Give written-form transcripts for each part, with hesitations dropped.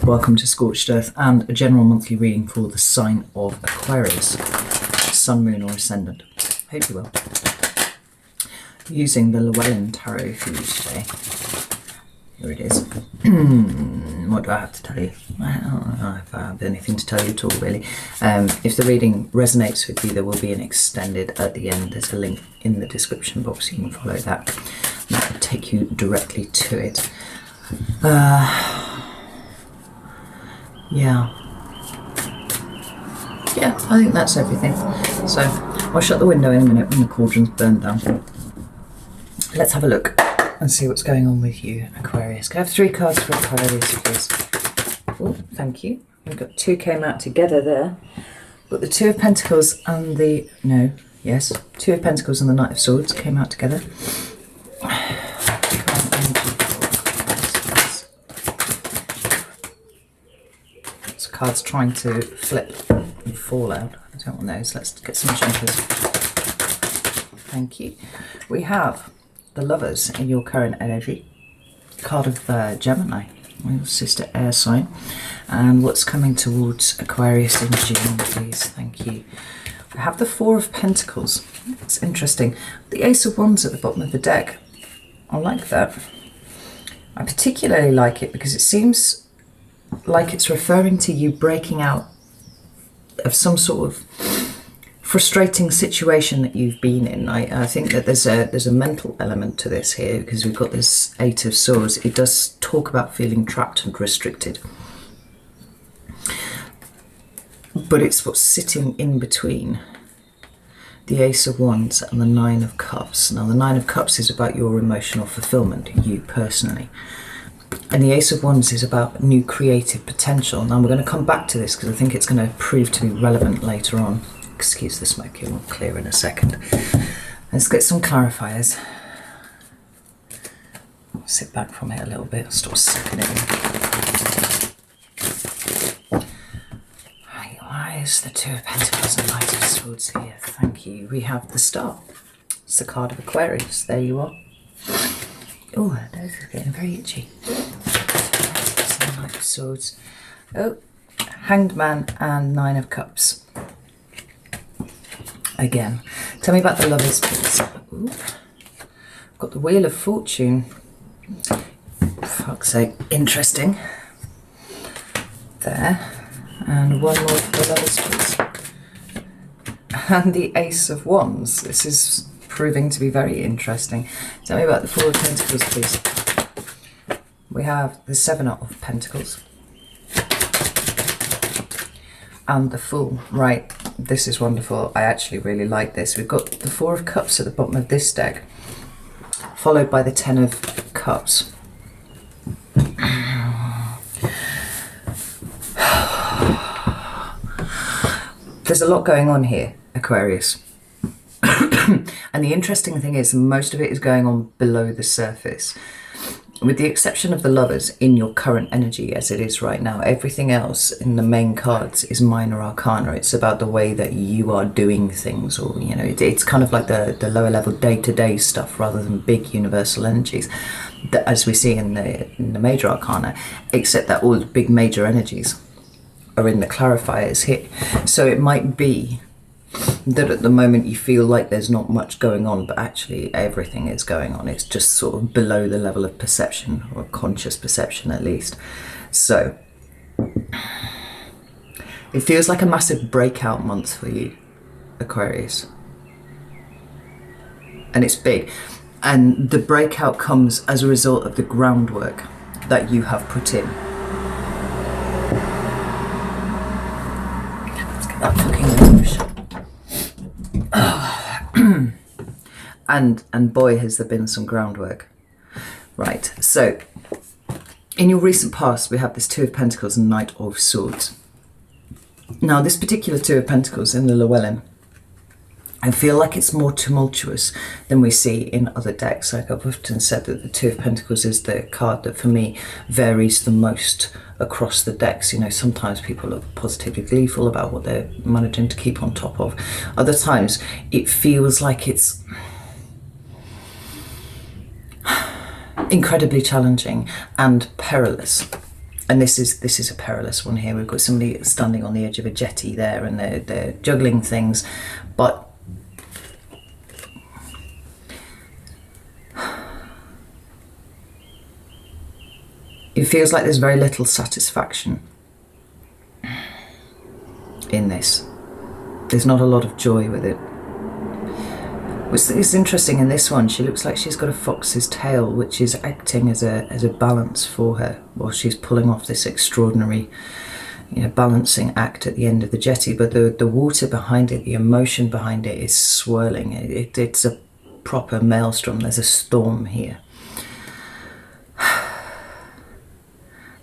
Welcome to Scorched Earth and a general monthly reading for the sign of Aquarius, Sun, Moon or Ascendant. Hope you will. Using the LlewellynTarot for you today. Here it is. What do I have to tell you? I don't know if I have anything to tell you at all, really. If the reading resonates with you, there will be an extended at the end. There's a link in the description box. You can follow that. That will take you directly to it. Yeah, I think that's everything. So I'll shut the window in a minute when the cauldron's burned down. Let's have a look and see what's going on with you, Aquarius. Can I have 3 cards for Aquarius, please? Oh, thank you. We've got 2 came out together there. But the 2 of Pentacles and the... No, yes. 2 of Pentacles and the Knight of Swords came out together. Cards trying to flip and fall out. I don't want those. Let's get some jumpers. Thank you. We have the Lovers in your current energy. Card of Gemini, your sister air sign. And what's coming towards Aquarius in June, please. Thank you. We have the 4 of Pentacles. It's interesting. The Ace of Wands at the bottom of the deck. I like that. I particularly like it because it seems like it's referring to you breaking out of some sort of frustrating situation that you've been in. I think that there's a mental element to this here because we've got this 8 of Swords. It does talk about feeling trapped and restricted. But it's what's sitting in between the Ace of Wands and the 9 of Cups. Now the 9 of Cups is about your emotional fulfillment, you personally. And the Ace of Wands is about new creative potential. Now we're going to come back to this because I think it's going to prove to be relevant later on. Excuse the smoke, it will clear in a second. Let's get some clarifiers. Sit back from it a little bit, stop sucking it in. Right, why is the 2 of Pentacles and Knight of Swords here? Thank you. We have the Star. It's the card of Aquarius. There you are. Oh, those are getting very itchy. Knight of Swords. Oh, Hanged Man and 9 of Cups. Again. Tell me about the Lovers, please. Ooh. Got the Wheel of Fortune. Fuck's sake. Interesting. There. And one more for the Lovers, please. And the Ace of Wands. This is proving to be very interesting. Tell me about the 4 of Pentacles, please. We have the 7 of Pentacles and the Fool. Right, this is wonderful. I actually really like this. We've got the 4 of Cups at the bottom of this deck, followed by the 10 of Cups. There's a lot going on here, Aquarius. And the interesting thing is most of it is going on below the surface. With the exception of the Lovers in your current energy as it is right now, everything else in the main cards is minor arcana. It's about the way that you are doing things, or, you know, it's kind of like the lower level day-to-day stuff rather than big universal energies that, as we see in the major arcana, except that all the big major energies are in the clarifiers here. So it might be that at the moment you feel like there's not much going on, but actually everything is going on. It's just sort of below the level of perception, or conscious perception at least. So it feels like a massive breakout month for you, Aquarius. And it's big. And the breakout comes as a result of the groundwork that you have put in. Let's get that fucking window shut. And boy, has there been some groundwork. Right, so in your recent past we have this 2 of Pentacles and Knight of Swords. Now this particular 2 of Pentacles in the Llewellyn, I feel like it's more tumultuous than we see in other decks. Like I've often said that the 2 of Pentacles is the card that for me varies the most across the decks. You know, sometimes people look positively gleeful about what they're managing to keep on top of. Other times it feels like it's incredibly challenging and perilous. And this is a perilous one here. We've got somebody standing on the edge of a jetty there, and they're juggling things, but it feels like there's very little satisfaction in this. There's not a lot of joy with it. It's interesting in this one, she looks like she's got a fox's tail, which is acting as a balance for her while she's pulling off this extraordinary, balancing act at the end of the jetty. But the water behind it, the emotion behind it is swirling. It's a proper maelstrom. There's a storm here.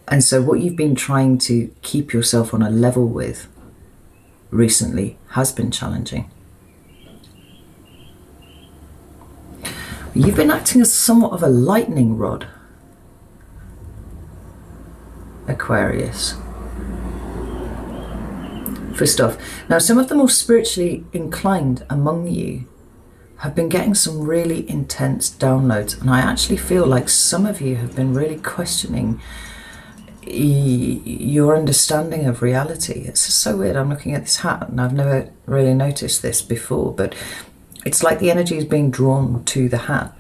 And so what you've been trying to keep yourself on a level with recently has been challenging. You've been acting as somewhat of a lightning rod, Aquarius, for stuff. Now, some of the more spiritually inclined among you have been getting some really intense downloads, and I actually feel like some of you have been really questioning your understanding of reality. It's just so weird. I'm looking at this hat and I've never really noticed this before, but it's like the energy is being drawn to the hat.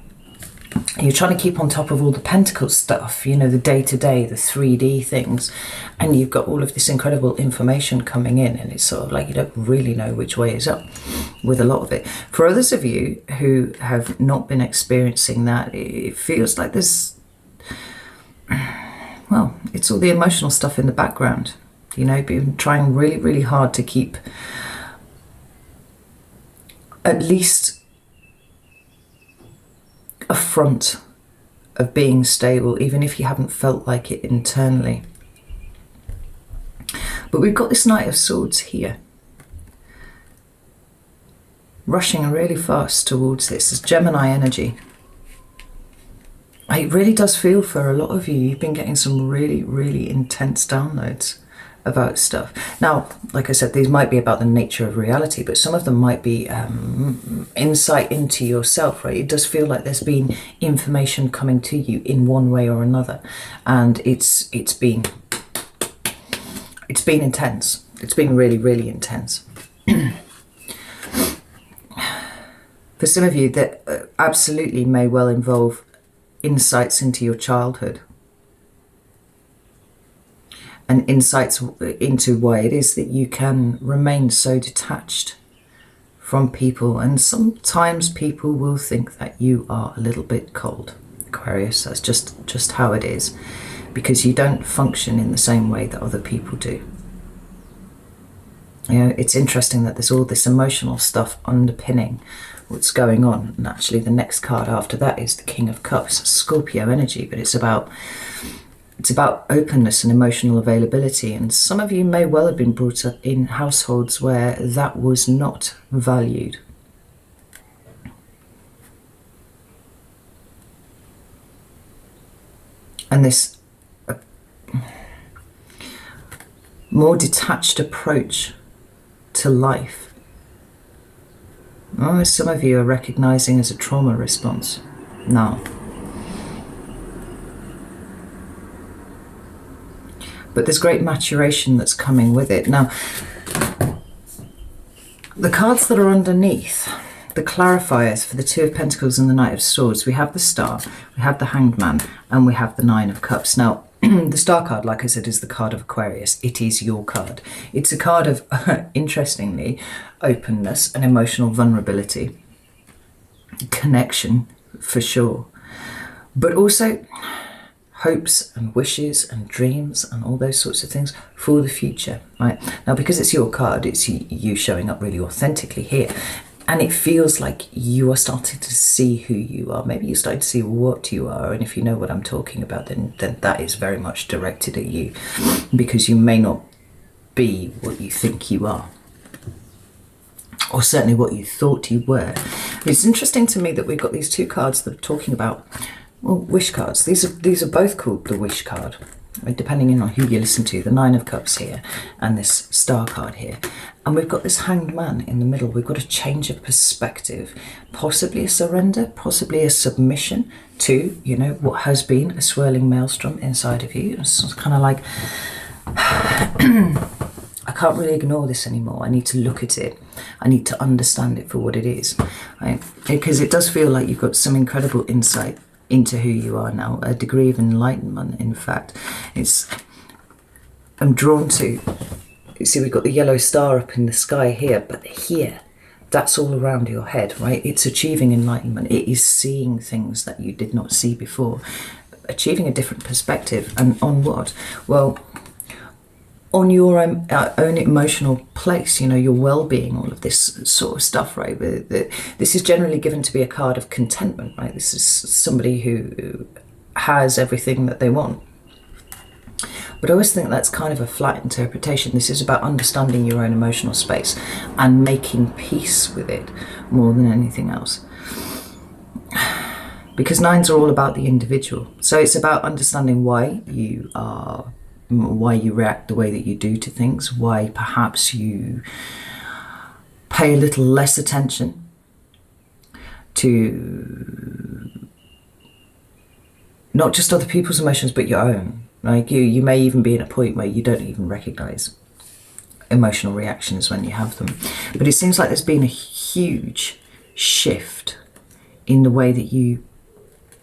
You're trying to keep on top of all the pentacle stuff, the day-to-day, the 3D things, and you've got all of this incredible information coming in, and it's sort of like you don't really know which way is up with a lot of it. For others of you who have not been experiencing that, it feels like there's, well, it's all the emotional stuff in the background. Been trying really, really hard to keep at least a front of being stable, even if you haven't felt like it internally. But we've got this Knight of Swords here, rushing really fast towards this. It's Gemini energy. It really does feel for a lot of you, you've been getting some really, really intense downloads about stuff. Now, like I said, these might be about the nature of reality, but some of them might be insight into yourself, right? It does feel like there's been information coming to you in one way or another, and it's been intense. It's been really, really intense. For some of you, that absolutely may well involve insights into your childhood and insights into why it is that you can remain so detached from people, and sometimes people will think that you are a little bit cold, Aquarius. That's just how it is, because you don't function in the same way that other people do. It's interesting that there's all this emotional stuff underpinning what's going on, and actually the next card after that is the King of Cups, Scorpio energy, but it's about openness and emotional availability, and some of you may well have been brought up in households where that was not valued. And this more detached approach to life, some of you are recognizing as a trauma response now. But there's great maturation that's coming with it. Now, the cards that are underneath, the clarifiers for the Two of Pentacles and the Knight of Swords, we have the Star, we have the Hanged Man, and we have the Nine of Cups. Now, the Star card, like I said, is the card of Aquarius. It is your card. It's a card of, interestingly, openness and emotional vulnerability, connection, for sure, but also hopes and wishes and dreams and all those sorts of things for the future, right? Now, because it's your card, it's you showing up really authentically here. And it feels like you are starting to see who you are. Maybe you're starting to see what you are. And if you know what I'm talking about, then that is very much directed at you, because you may not be what you think you are, or certainly what you thought you were. It's interesting to me that we've got these two cards that are talking about, well, wish cards. These are both called the Wish card. depending on who you listen to, the Nine of Cups here and this Star card here. And we've got this Hanged Man in the middle. We've got a change of perspective, possibly a surrender, possibly a submission to, you know, what has been a swirling maelstrom inside of you. It's kind of like, I can't really ignore this anymore. I need to look at it. I need to understand it for what it is, right? Because it does feel like you've got some incredible insight into who you are now, a degree of enlightenment. In fact, I'm drawn to, you see, we've got the yellow star up in the sky here, but here, that's all around your head, right? It's achieving enlightenment. It is seeing things that you did not see before, achieving a different perspective. And on what? Well, on your own emotional place, you know, your well-being, all of this sort of stuff, right? This is generally given to be a card of contentment, right? This is somebody who has everything that they want. But I always think that's kind of a flat interpretation. This is about understanding your own emotional space and making peace with it more than anything else. Because nines are all about the individual. So it's about understanding why you react the way that you do to things, why perhaps you pay a little less attention to not just other people's emotions, but your own. Like you may even be in a point where you don't even recognize emotional reactions when you have them. But it seems like there's been a huge shift in the way that you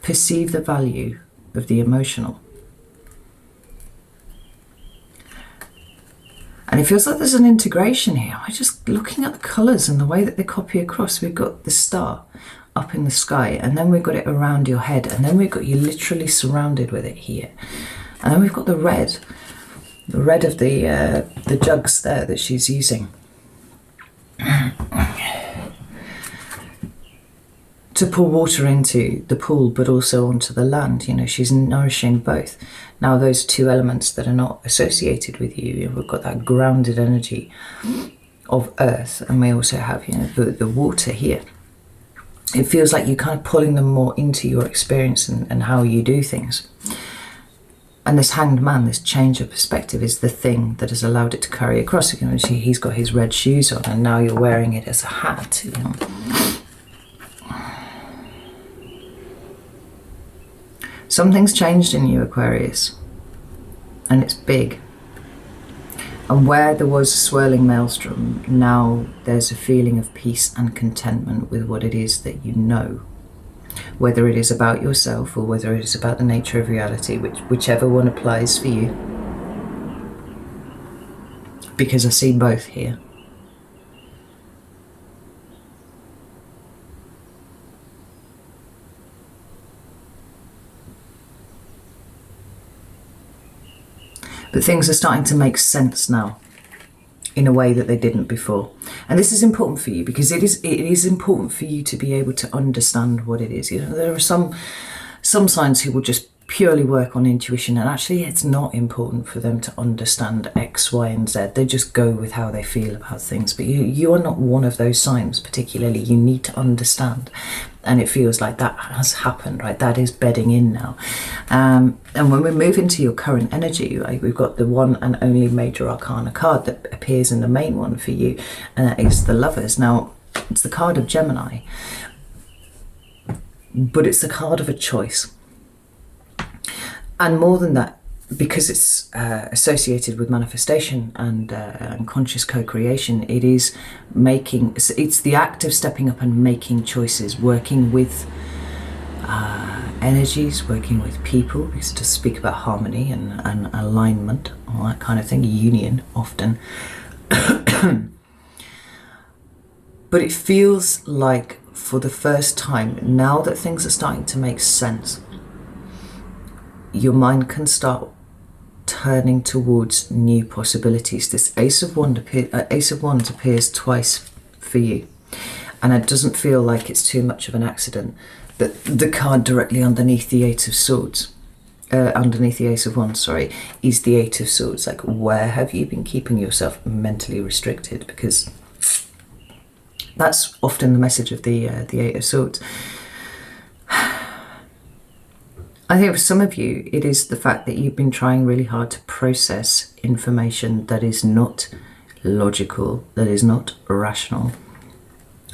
perceive the value of the emotional. And it feels like there's an integration here. I'm just looking at the colours and the way that they copy across. We've got the star up in the sky, and then we've got it around your head, and then we've got you literally surrounded with it here. And then we've got the red of the jugs there that she's using to pour water into the pool, but also onto the land. You know, she's nourishing both. Now, those two elements that are not associated with you, we've got that grounded energy of earth, and we also have, you know, the water here. It feels like you're kind of pulling them more into your experience and how you do things. And this Hanged Man, this change of perspective, is the thing that has allowed it to carry across. You know, he's got his red shoes on, and now you're wearing it as a hat. You know. Something's changed in you, Aquarius, and it's big. And where there was a swirling maelstrom, now there's a feeling of peace and contentment with what it is that you know. Whether it is about yourself or whether it is about the nature of reality, whichever one applies for you. Because I see both here. But things are starting to make sense now in a way that they didn't before. And this is important for you because it is important for you to be able to understand what it is. You know, there are some signs who will just purely work on intuition, and actually it's not important for them to understand X, Y, and Z. They just go with how they feel about things. But you are not one of those signs particularly. You need to understand. And it feels like that has happened, right? That is bedding in now. And when we move into your current energy, right, we've got the one and only major arcana card that appears in the main one for you, and that is the Lovers. Now, it's the card of Gemini, but it's the card of a choice. And more than that, because it's associated with manifestation and conscious co-creation, it's the act of stepping up and making choices, working with energies, working with people, because to speak about harmony and alignment, all that kind of thing, union often. But it feels like for the first time, now that things are starting to make sense, your mind can start turning towards new possibilities. This Ace of Wands appears twice for you, and it doesn't feel like it's too much of an accident that the card directly underneath the Eight of Swords, underneath the Ace of Wands, sorry, is the Eight of Swords. Like, where have you been keeping yourself mentally restricted? Because that's often the message of the Eight of Swords. I think for some of you, it is the fact that you've been trying really hard to process information that is not logical, that is not rational,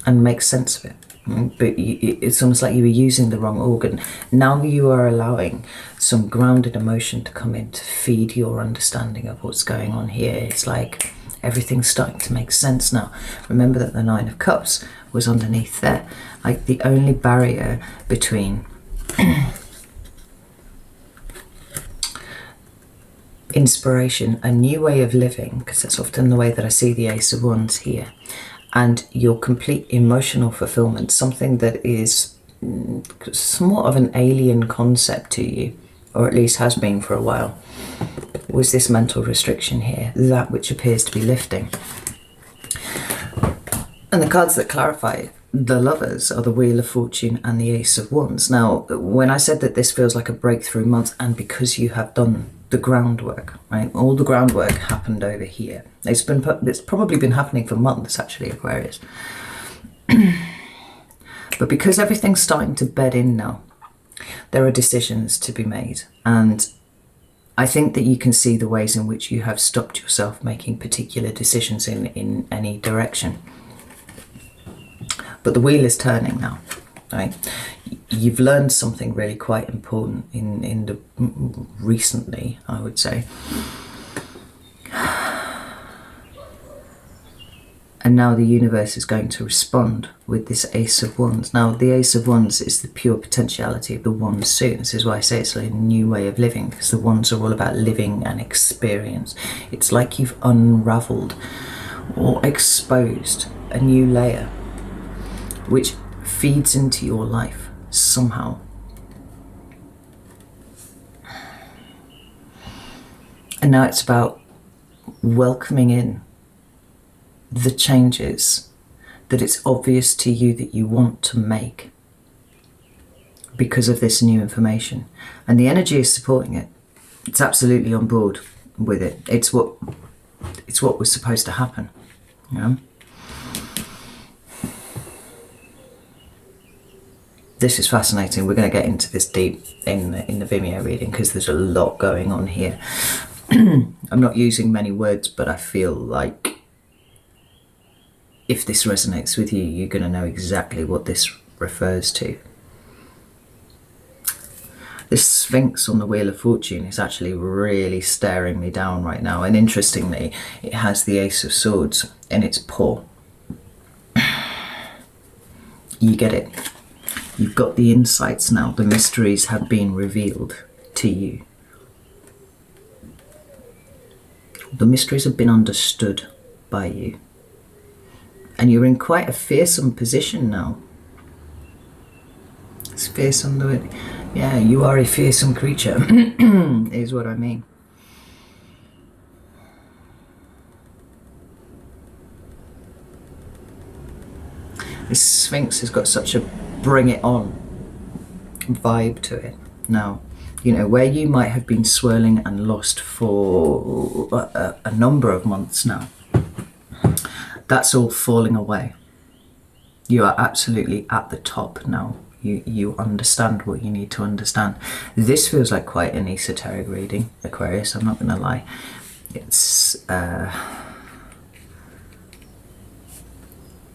and make sense of it. But it's almost like you were using the wrong organ. Now you are allowing some grounded emotion to come in to feed your understanding of what's going on here. It's like everything's starting to make sense now. Remember that the Nine of Cups was underneath there. Like the only barrier between inspiration, a new way of living, because that's often the way that I see the Ace of Wands here, and your complete emotional fulfillment, something that is somewhat of an alien concept to you, or at least has been for a while, was this mental restriction here, that which appears to be lifting. And the cards that clarify the Lovers are the Wheel of Fortune and the Ace of Wands. Now, when I said that this feels like a breakthrough month, and because you have done the groundwork, right? All the groundwork happened over here. It's probably been happening for months, actually, Aquarius. But because everything's starting to bed in now, there are decisions to be made. And I think that you can see the ways in which you have stopped yourself making particular decisions in any direction. But the wheel is turning now, right? You've learned something really quite important in the recently, I would say. And now the universe is going to respond with this Ace of Wands. Now, the Ace of Wands is the pure potentiality of the Wands suit. This is why I say it's like a new way of living, because the Wands are all about living and experience. It's like you've unraveled or exposed a new layer, which feeds into your life somehow. And now it's about welcoming in the changes that it's obvious to you that you want to make because of this new information. And the energy is supporting it. It's absolutely on board with it. It's what was supposed to happen, you know? This is fascinating. We're going to get into this deep in the Vimeo reading, because there's a lot going on here. I'm not using many words, but I feel like if this resonates with you, you're going to know exactly what this refers to. This Sphinx on the Wheel of Fortune is actually really staring me down right now. And interestingly, it has the Ace of Swords in its paw. You get it. You've got the insights now. The mysteries have been revealed to you. The mysteries have been understood by you. And you're in quite a fearsome position now. It's fearsome. Yeah, you are a fearsome creature, is what I mean. This Sphinx has got such a bring it on vibe to it. Now, you know, where you might have been swirling and lost for a number of months now, that's all falling away. You are absolutely at the top now. You understand what you need to understand. This feels like quite an esoteric reading, Aquarius, I'm not going to lie. It's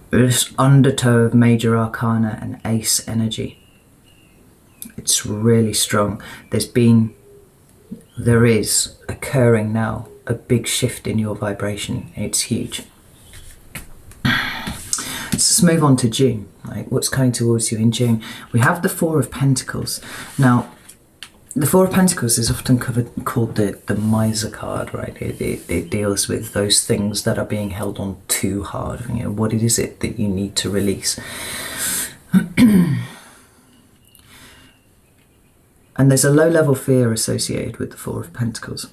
this undertow of major arcana and ace energy. It's really strong. There is occurring now a big shift in your vibration. It's huge. Let's move on to June. Right? What's coming towards you in June? We have the Four of Pentacles. Now, the Four of Pentacles is often called the miser card, right? It deals with those things that are being held on too hard. You know, what is it that you need to release? And there's a low-level fear associated with the Four of Pentacles.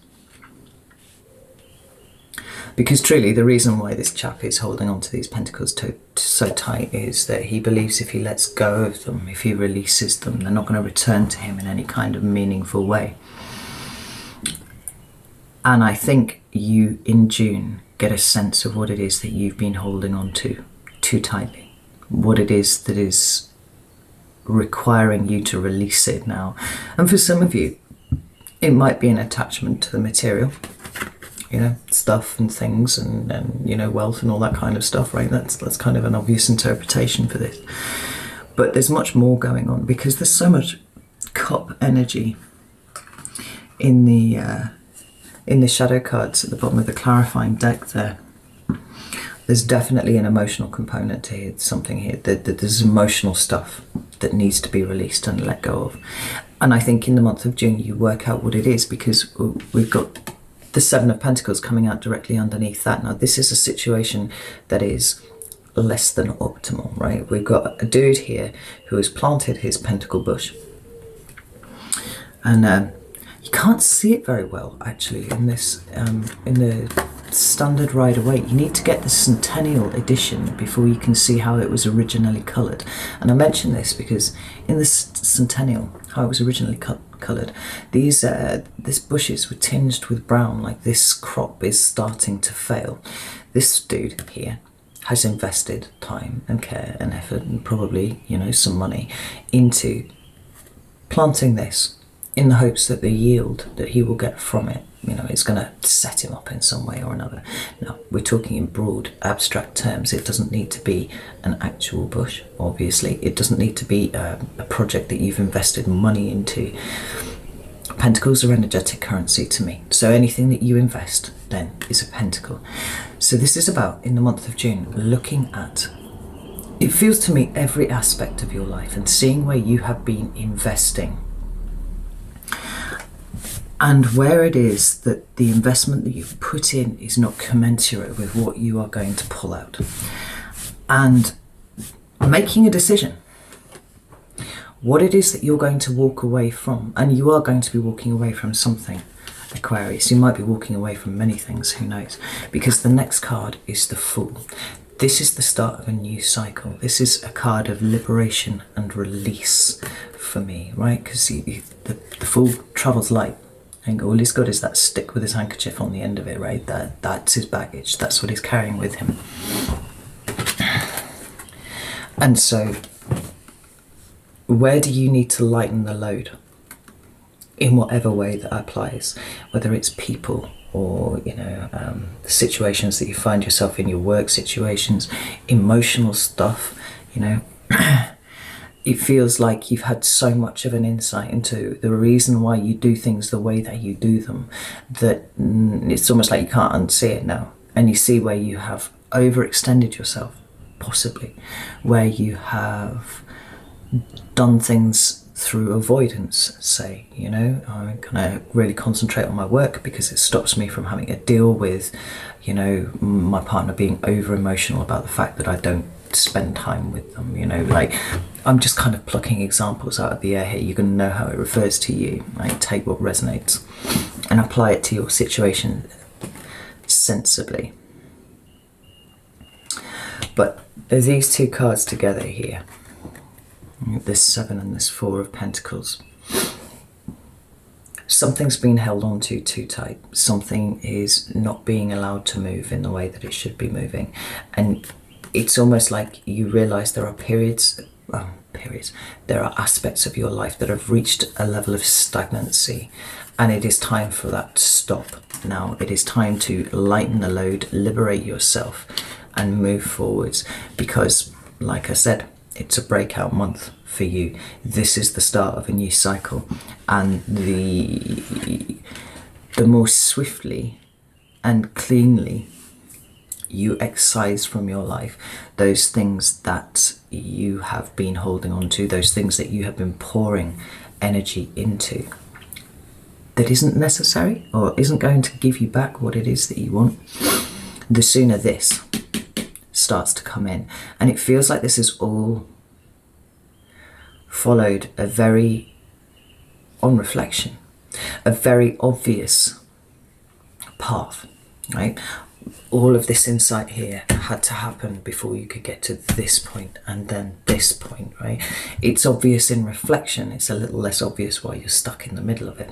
Because truly, the reason why this chap is holding on to these pentacles so tight is that he believes if he lets go of them, if he releases them, they're not going to return to him in any kind of meaningful way. And I think you, in June, get a sense of what it is that you've been holding on to too tightly. What it is that is requiring you to release it now. And for some of you, it might be an attachment to the material, you know, stuff and things and you know, wealth and all that kind of stuff, right? That's kind of an obvious interpretation for this. But there's much more going on, because there's so much cup energy in the shadow cards at the bottom of the clarifying deck there. There's definitely an emotional component to it, something here. There's emotional stuff that needs to be released and let go of. And I think in the month of June you work out what it is, because we've got the Seven of Pentacles coming out directly underneath that. Now this is a situation that is less than optimal, right? We've got a dude here who has planted his pentacle bush. And you can't see it very well actually in this, in the standard Rider-Waite. You need to get the Centennial edition before you can see how it was originally coloured. And I mention this because in the Centennial, how it was originally coloured, these bushes were tinged with brown, like this crop is starting to fail. This dude here has invested time and care and effort and probably, you know, some money into planting this in the hopes that the yield that he will get from it, you know, it's going to set him up in some way or another. Now, we're talking in broad, abstract terms. It doesn't need to be an actual bush, obviously. It doesn't need to be a project that you've invested money into. Pentacles are energetic currency to me. So anything that you invest then is a pentacle. So this is about, in the month of June, looking at, it feels to me, every aspect of your life and seeing where you have been investing. And where it is that the investment that you've put in is not commensurate with what you are going to pull out. And making a decision. What it is that you're going to walk away from. And you are going to be walking away from something, Aquarius. You might be walking away from many things, who knows. Because the next card is the Fool. This is the start of a new cycle. This is a card of liberation and release for me, right? Because the Fool travels light. And all he's got is that stick with his handkerchief on the end of it, right? That's his baggage. That's what he's carrying with him. And so, where do you need to lighten the load? In whatever way that applies. Whether it's people or, you know, situations that you find yourself in, your work situations, emotional stuff, you know. It feels like you've had so much of an insight into the reason why you do things the way that you do them that it's almost like you can't unsee it now. And you see where you have overextended yourself, possibly, where you have done things through avoidance, say, you know, I'm gonna really concentrate on my work because it stops me from having to deal with, you know, my partner being over emotional about the fact that I don't spend time with them, you know, like, I'm just kind of plucking examples out of the air here. You're going to know how it refers to you, right? Take what resonates and apply it to your situation sensibly. But there's these two cards together here, this Seven and this Four of Pentacles. Something's been held on to too tight. Something is not being allowed to move in the way that it should be moving. And it's almost like you realise there are there are aspects of your life that have reached a level of stagnancy, and it is time for that to stop. Now it is time to lighten the load, liberate yourself and move forwards, because like I said, it's a breakout month for you. This is the start of a new cycle, and the more swiftly and cleanly you excise from your life those things that you have been holding on to, those things that you have been pouring energy into that isn't necessary or isn't going to give you back what it is that you want, the sooner this starts to come in. And it feels like this is all followed on reflection, a very obvious path, right? All of this insight here had to happen before you could get to this point and then this point, right? It's obvious in reflection. It's a little less obvious while you're stuck in the middle of it.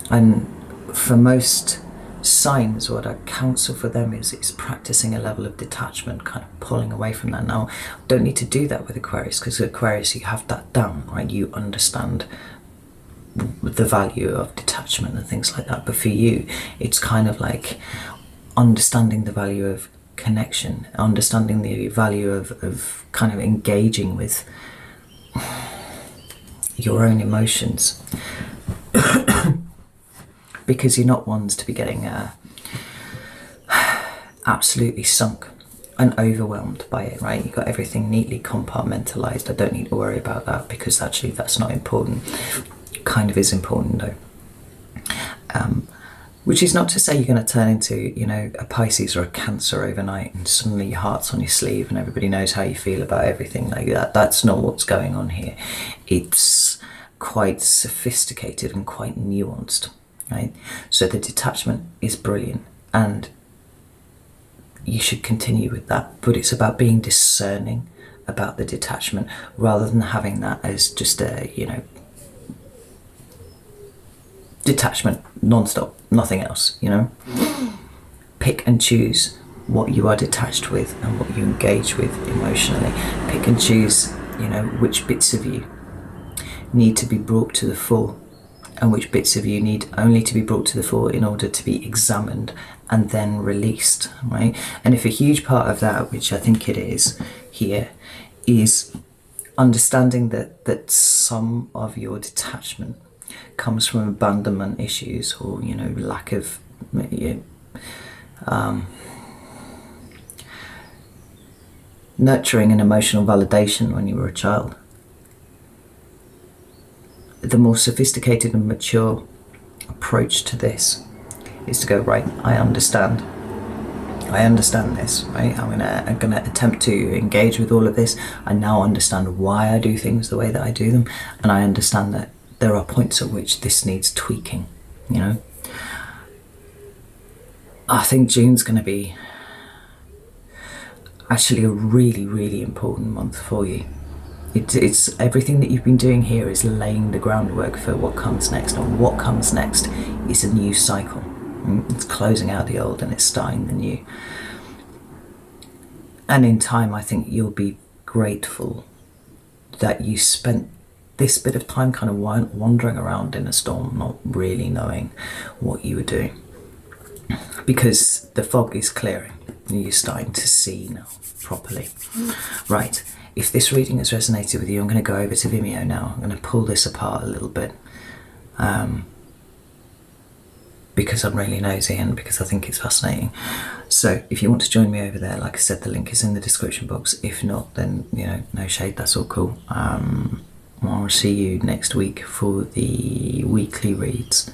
And for most signs, what I counsel for them is practicing a level of detachment, kind of pulling away from that. Now, don't need to do that with Aquarius, because Aquarius, you have that down, right? You understand the value of detachment and things like that. But for you, it's kind of like understanding the value of connection, understanding the value of kind of engaging with your own emotions. Because you're not ones to be getting absolutely sunk and overwhelmed by it, right? You've got everything neatly compartmentalized. I don't need to worry about that, because actually that's not important. Kind of is important though. Which is not to say you're going to turn into, you know, a Pisces or a Cancer overnight and suddenly your heart's on your sleeve and everybody knows how you feel about everything like that. That's not what's going on here. It's quite sophisticated and quite nuanced, right? So the detachment is brilliant and you should continue with that, but it's about being discerning about the detachment rather than having that as just a, you know, detachment non-stop, nothing else, you know. Pick and choose what you are detached with and what you engage with emotionally. Pick and choose, you know, which bits of you need to be brought to the fore and which bits of you need only to be brought to the fore in order to be examined and then released, right? And if a huge part of that, which I think it is here, is understanding that some of your detachment comes from abandonment issues, or, you know, lack of nurturing and emotional validation when you were a child. The more sophisticated and mature approach to this is to go, right, I understand this, right? I'm gonna attempt to engage with all of this. I now understand why I do things the way that I do them, and I understand that there are points at which this needs tweaking, you know. I think June's going to be actually a really, really important month for you. It's everything that you've been doing here is laying the groundwork for what comes next, and what comes next is a new cycle. It's closing out the old and it's starting the new. And in time, I think you'll be grateful that you spent this bit of time kind of wandering around in a storm, not really knowing what you were doing, because the fog is clearing and you're starting to see now properly. Right, if this reading has resonated with you, I'm going to go over to Vimeo now. I'm going to pull this apart a little bit because I'm really nosy and because I think it's fascinating. So if you want to join me over there, like I said, the link is in the description box. If not, then, you know, no shade, that's all cool. I'll see you next week for the weekly reads.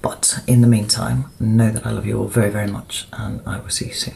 But in the meantime, know that I love you all very, very much, and I will see you soon.